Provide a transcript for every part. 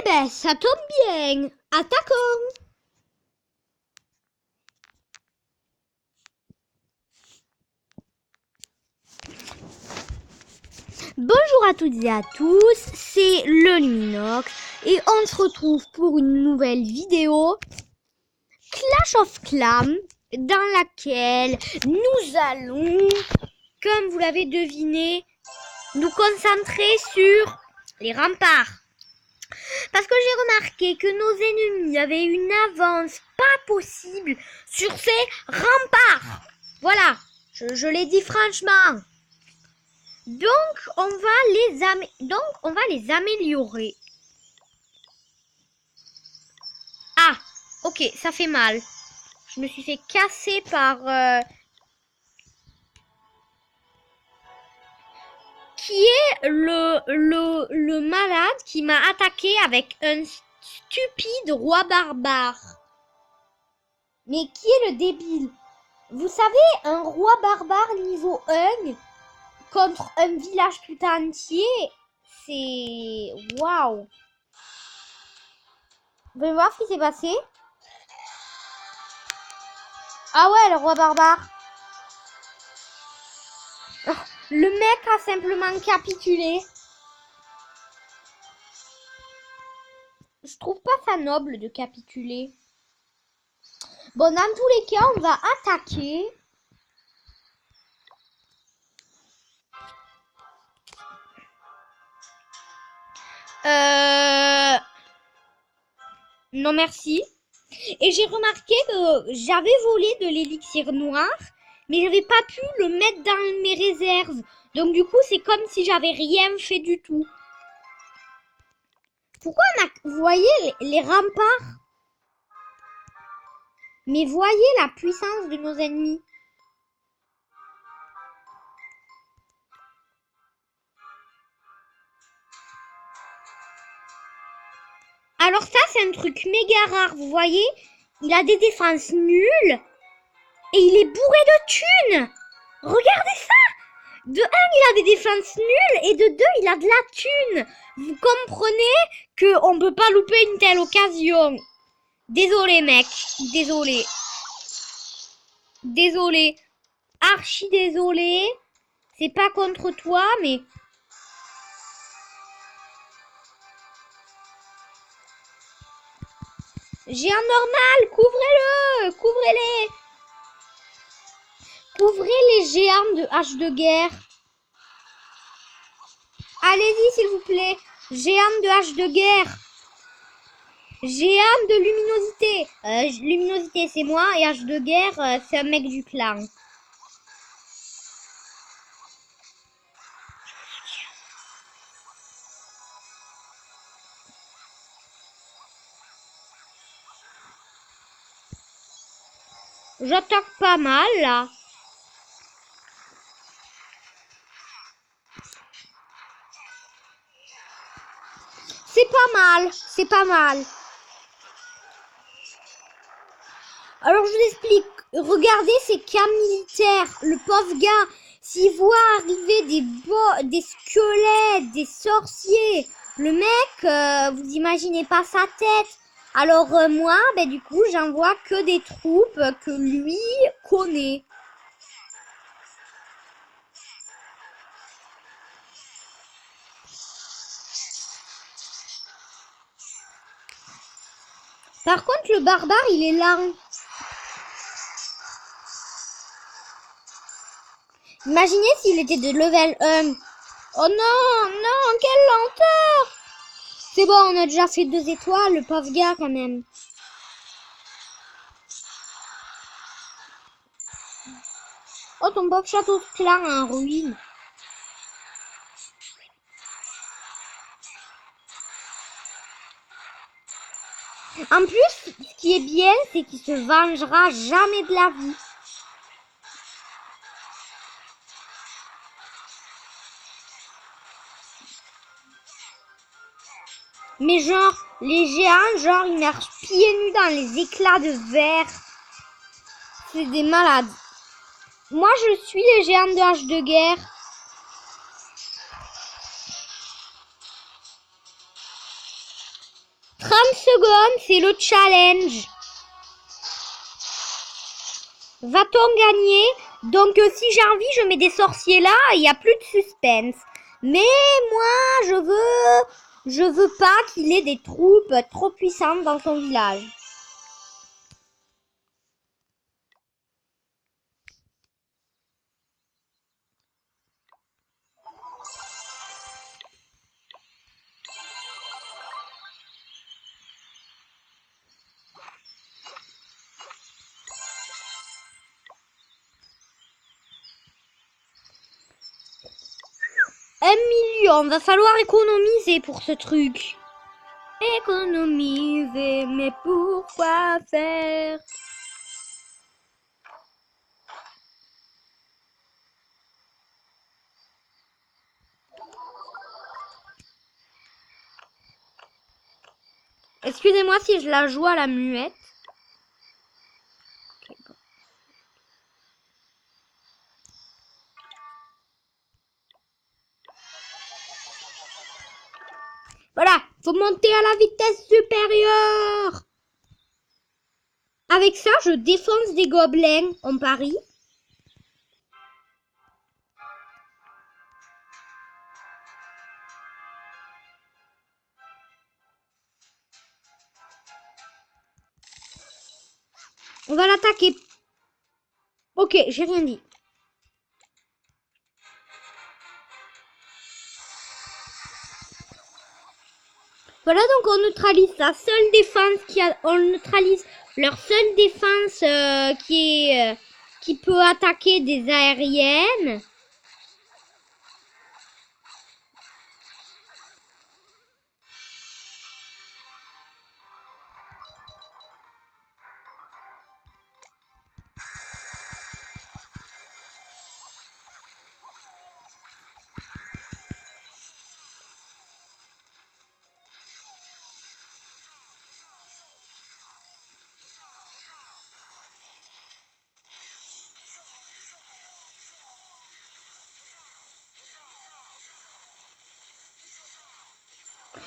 Eh ben, ça tombe bien. Attaquons. Bonjour à toutes et à tous, c'est le Luminox et on se retrouve pour une nouvelle vidéo Clash of Clans dans laquelle nous allons, comme vous l'avez deviné, nous concentrer sur les remparts. Parce que j'ai remarqué que nos ennemis avaient une avance pas possible sur ces remparts. Voilà, je l'ai dit franchement. Donc, on va les améliorer. Ah, ok, ça fait mal. Je me suis fait casser par... Qui est le malade qui m'a attaqué avec un stupide roi barbare. Mais qui est le débile? Vous savez, un roi barbare niveau 1... contre un village tout entier, c'est... Waouh! Vous voulez voir ce qui s'est passé? Ah ouais, le roi barbare. Le mec a simplement capitulé. Je trouve pas ça noble de capituler. Bon, dans tous les cas, on va attaquer. Non merci. Et j'ai remarqué que j'avais volé de l'élixir noir, mais j'avais pas pu le mettre dans mes réserves. Donc du coup, c'est comme si j'avais rien fait du tout. Pourquoi vous voyez les remparts? Mais voyez la puissance de nos ennemis. Alors ça, c'est un truc méga rare, vous voyez? Il a des défenses nulles et il est bourré de thunes. Regardez ça! De 1, il a des défenses nulles et de 2, il a de la thune. Vous comprenez qu'on ne peut pas louper une telle occasion. Désolé, mec. Désolé. Désolé. Archi désolé. C'est pas contre toi, mais... Géant normal, couvrez-le! Couvrez-les! Couvrez les géants de hache de guerre. Allez-y, s'il vous plaît. Géant de hache de guerre. Géant de luminosité. Luminosité, c'est moi. Et hache de guerre, c'est un mec du clan. J'attaque pas mal, là. C'est pas mal. C'est pas mal. Alors, je vous explique. Regardez ces camps militaires. Le pauvre gars, s'il voit arriver des squelettes, des sorciers, le mec, vous imaginez pas sa tête. Alors, moi, du coup, j'envoie que des troupes que lui connaît. Par contre, le barbare, il est lent. Imaginez s'il était de level 1. Oh non, non, quelle lenteur! C'est bon, on a déjà fait 2 étoiles, le pauvre gars quand même. Oh, ton pauvre château de clan en ruine. En plus, ce qui est bien, c'est qu'il se vengera jamais de la vie. Mais genre, les géants, genre, ils marchent pieds nus dans les éclats de verre. C'est des malades. Moi, je suis les géants de hache de guerre. 30 secondes, c'est le challenge. Va-t-on gagner? Donc si j'ai envie, je mets des sorciers là, il n'y a plus de suspense. Mais moi, je veux pas qu'il ait des troupes trop puissantes dans son village. $1 million, va falloir économiser pour ce truc. Économiser, mais pourquoi faire? Excusez-moi si je la joue à la muette. Okay, bon. Voilà, faut monter à la vitesse supérieure. Avec ça, je défonce des gobelins, on parie. On va l'attaquer. Ok, j'ai rien dit. Voilà, donc on neutralise la seule défense on neutralise leur seule défense qui peut attaquer des aériennes.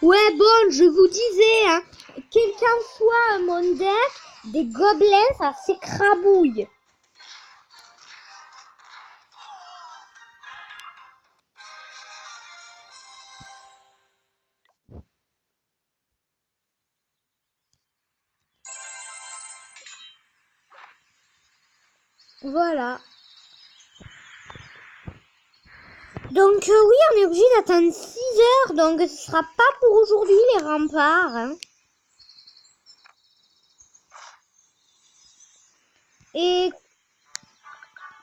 Ouais, bon, je vous disais, hein, quel qu'en soit mon deck, des gobelins, ça s'écrabouille. Voilà. Donc oui, on est obligé d'attendre 6 heures, donc ce sera pas pour aujourd'hui les remparts. Hein. Et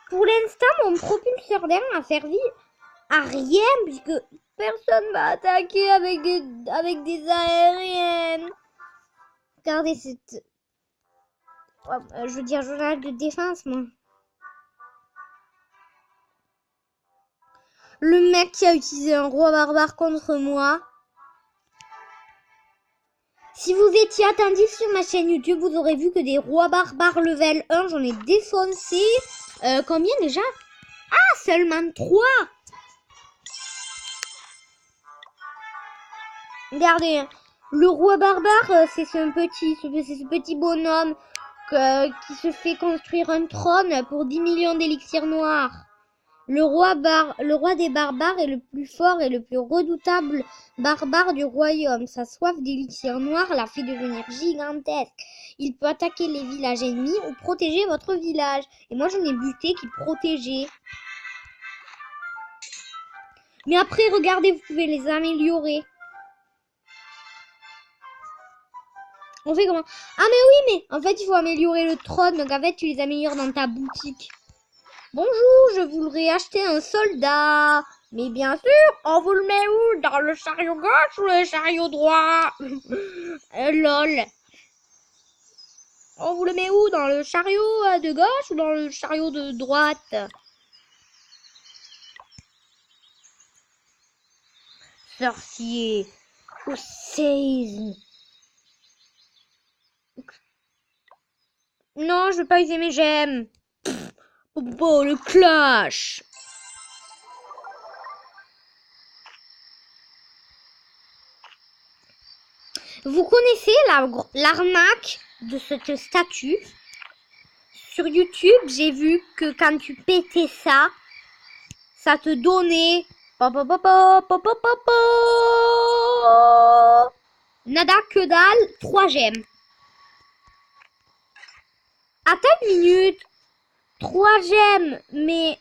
pour l'instant, mon propulseur d'air n'a servi à rien puisque personne m'a attaqué avec des aériennes. Regardez cette... je veux dire, journal de défense, moi. Le mec qui a utilisé un roi barbare contre moi. Si vous étiez attentif sur ma chaîne YouTube, vous aurez vu que des rois barbares level 1, j'en ai défoncé. Combien déjà? Ah, seulement 3. Regardez, le roi barbare, c'est ce petit bonhomme qui se fait construire un trône pour 10 millions d'élixirs noirs. Le roi des barbares est le plus fort et le plus redoutable barbare du royaume. Sa soif d'élixir noir l'a fait devenir gigantesque. Il peut attaquer les villages ennemis ou protéger votre village. Et moi, j'en ai buté qui protégeait. Mais après, regardez, vous pouvez les améliorer. On fait comment? Ah mais oui, mais en fait, il faut améliorer le trône. Donc en fait, tu les améliores dans ta boutique. Bonjour, je voudrais acheter un soldat. Mais bien sûr, on vous le met où? Dans le chariot gauche ou le chariot droit? Lol. On vous le met où? Dans le chariot de gauche ou dans le chariot de droite? Sorcier. Au séisme. Non, je veux pas user mes gemmes. Oh, le clash. Vous connaissez l'arnaque de cette statue? Sur YouTube, j'ai vu que quand tu pétais ça, ça te donnait nada que dalle, 3 gemmes. Attends une minute. 3 gemmes, mais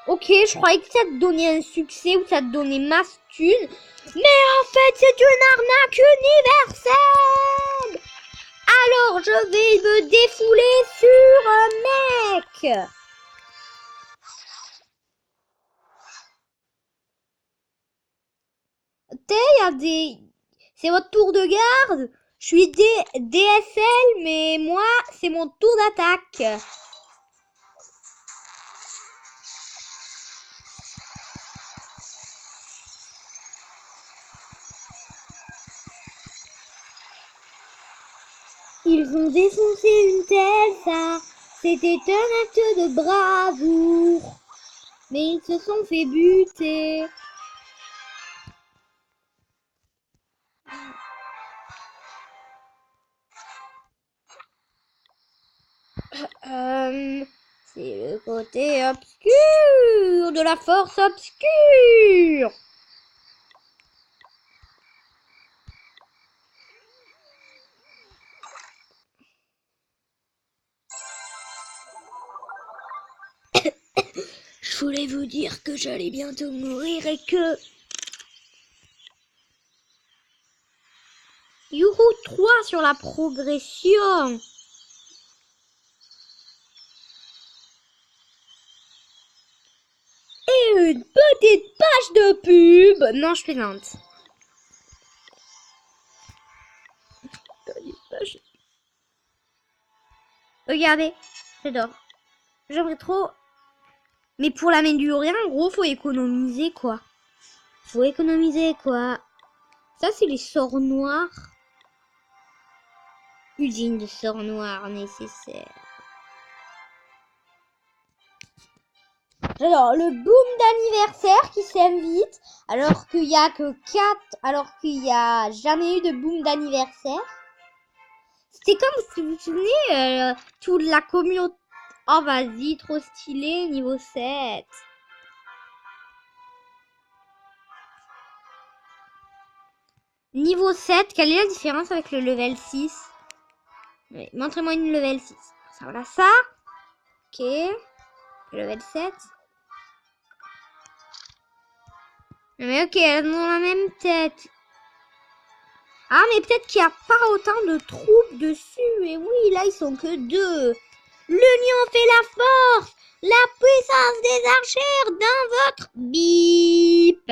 ok, je croyais que ça te donnait un succès ou ça te donnait masse thune. Mais en fait, c'est une arnaque universelle. Alors, je vais me défouler sur un mec. Il y a des... C'est votre tour de garde. Je suis DSL, mais moi, c'est mon tour d'attaque. Ils ont défoncé une telle ça. C'était un acte de bravoure. Mais ils se sont fait buter. C'est le côté obscur de la force obscure. Je voulais vous dire que j'allais bientôt mourir et que... Youhou 3 sur la progression. Et une petite page de pub. Non, je plaisante. Regardez, j'adore. J'aimerais trop... Mais pour l'améliorer, en gros, faut économiser, quoi. Faut économiser, quoi. Ça, c'est les sorts noirs. Usine de sorts noirs nécessaire. Alors, le boom d'anniversaire qui s'invite, alors qu'il y a que 4, alors qu'il n'y a jamais eu de boom d'anniversaire. C'était comme, si vous vous souvenez, toute la communauté... Oh, vas-y, trop stylé, niveau 7. Niveau 7, quelle est la différence avec le level 6? Oui, montrez-moi une level 6. Ça, voilà ça. Ok. Level 7. Mais ok, elles ont la même tête. Ah, mais peut-être qu'il n'y a pas autant de troupes dessus. Et oui, là, ils sont que 2. L'union fait la force. La puissance des archères dans votre bip.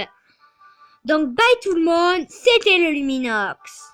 Donc, bye tout le monde. C'était le Luminox.